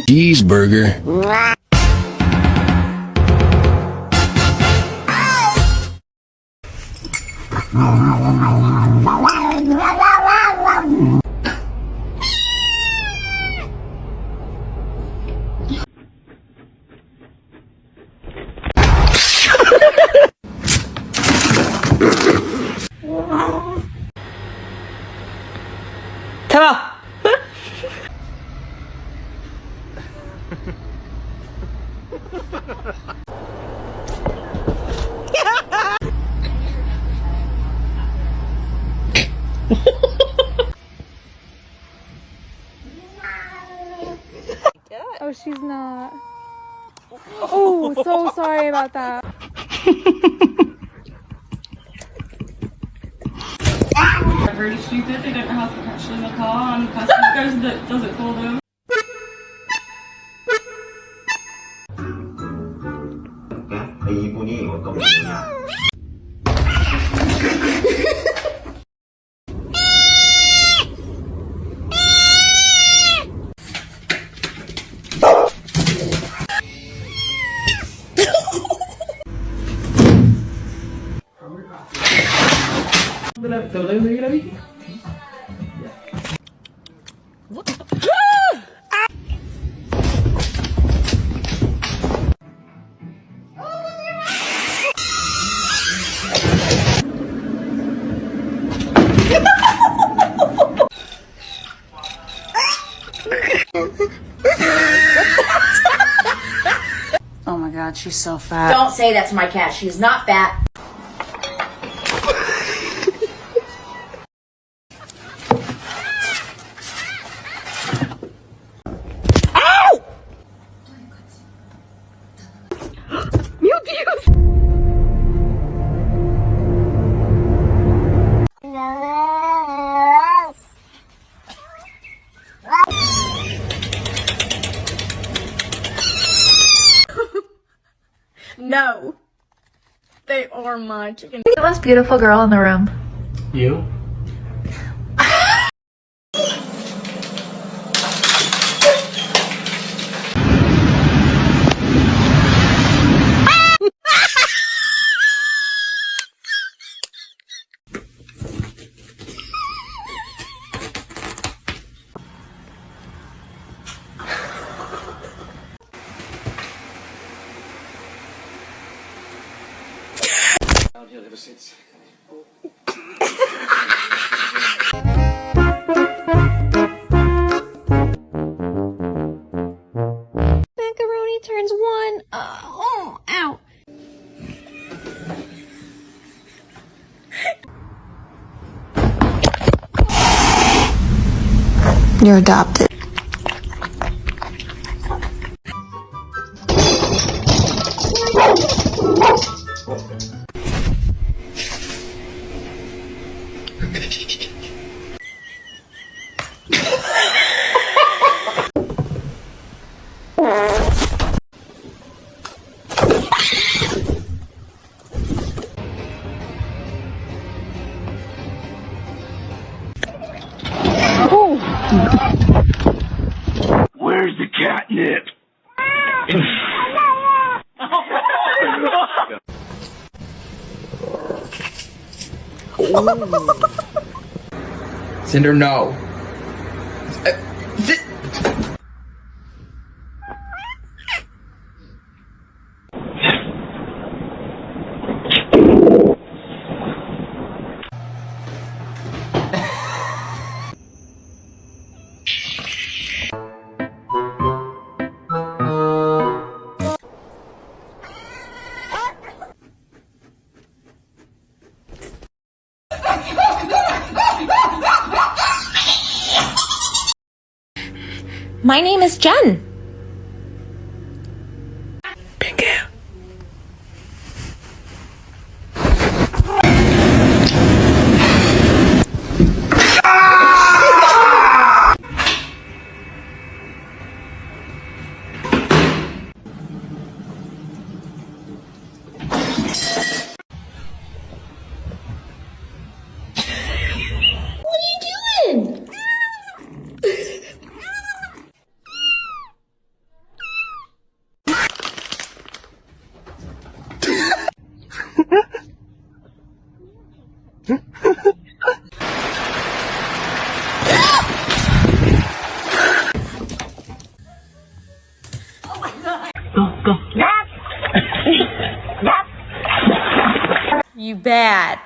Cheeseburger. 잡아! Oh, she's not. Oh, so sorry about that. Really stupid. They don't know how to catch in the car, and the person that goes that does it for them. 이분이 어떤 분이냐? Oh my god, she's so fat. Don't say that to my cat. She's not fat. No, they are my chicken. The most beautiful girl in the room. You? Downhill ever since. Macaroni turns one. Oh, ow. You're adopted. Where's the catnip? Cinder, no. My name is Jen. You bad.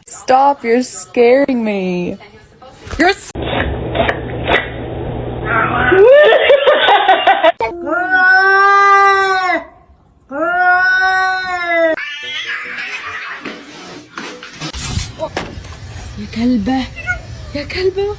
Stop, you're scaring me. You're يا كلبة يا كلبة.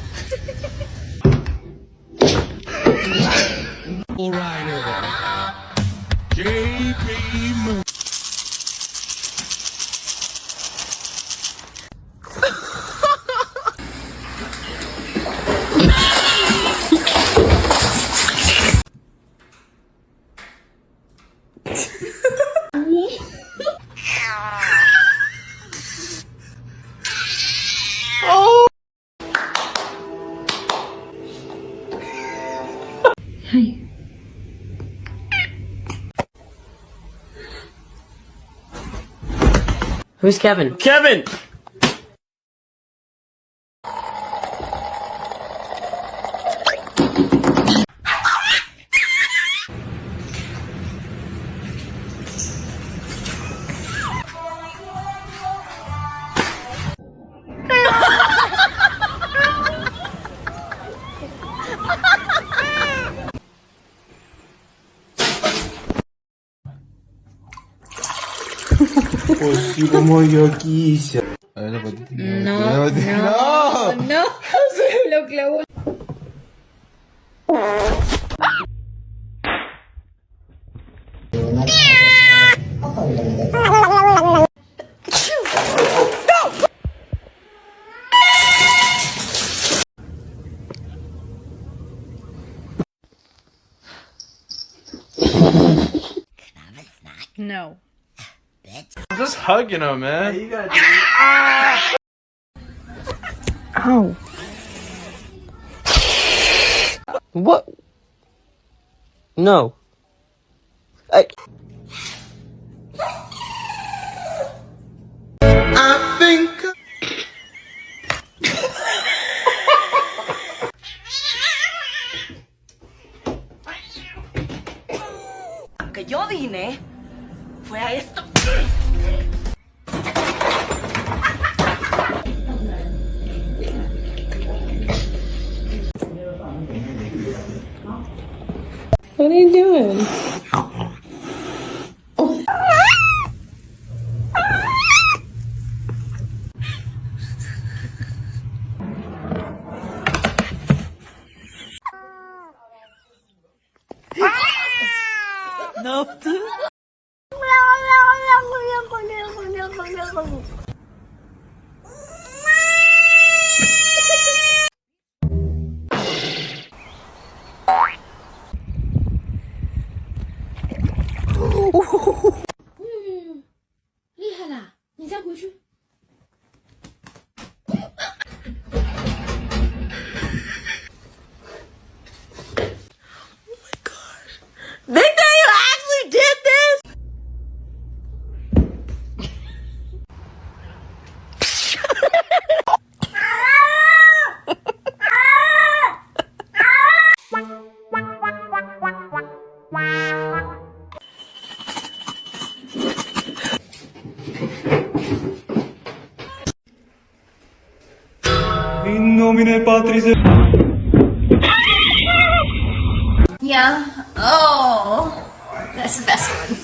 Who's Kevin? Kevin! Спасибо, моя кися. No. Lo clavó. No. I'm just hugging him, man. You gotta do Ow. What? No. I think. Que yo vine fue a esto. What are you doing? In nomine Patris et Yeah. Oh, that's the best one.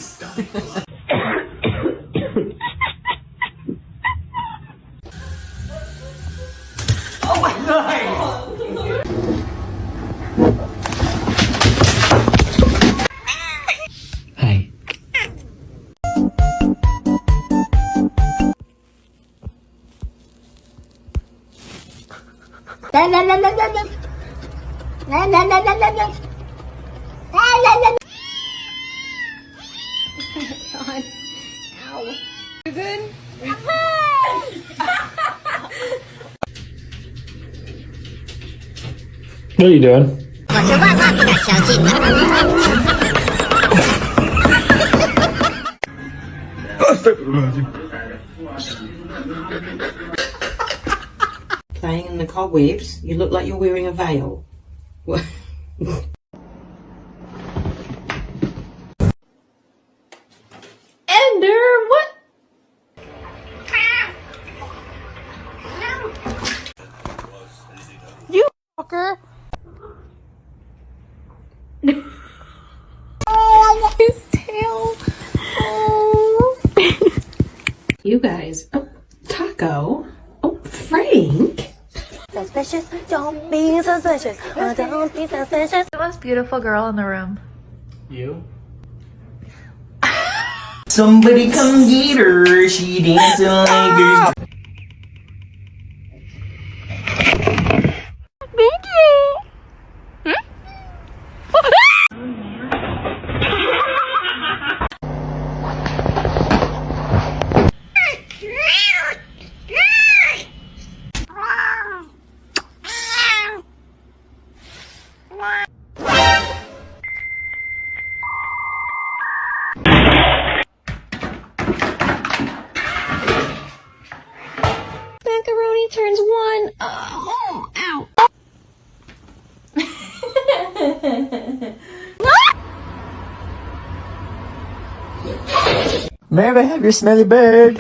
Hi. What are you doing? Playing in the cobwebs. You look like you're wearing a veil. What? Ender, what? You fucker. His tail. Oh. You guys. Oh, Taco. Oh, Frank. Suspicious, don't be suspicious. Oh, don't be suspicious. The most beautiful girl in the room. You? Somebody come get her. She dancing like a... Thank you. Macaroni turns one. Oh, ow. May I have your smelly bird?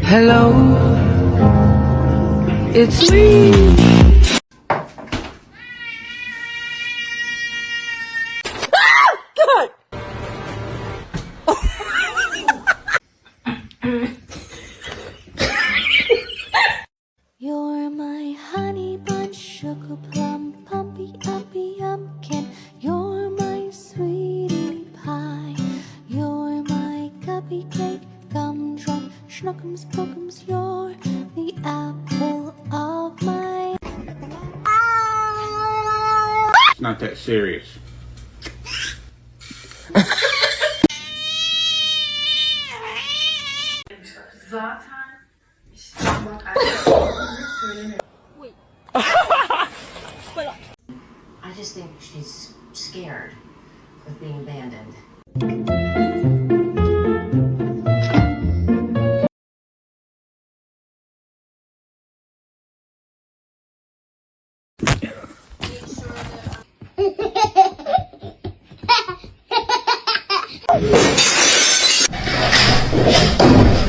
Hello. It's me. You're my honey bun, sugar plum, pumpy, uppy, pumpkin. You're my sweetie pie. You're my cupcake, gumdrop, schnookums, bookums. You're the apple of my. It's not that serious. I just think she's scared of being abandoned.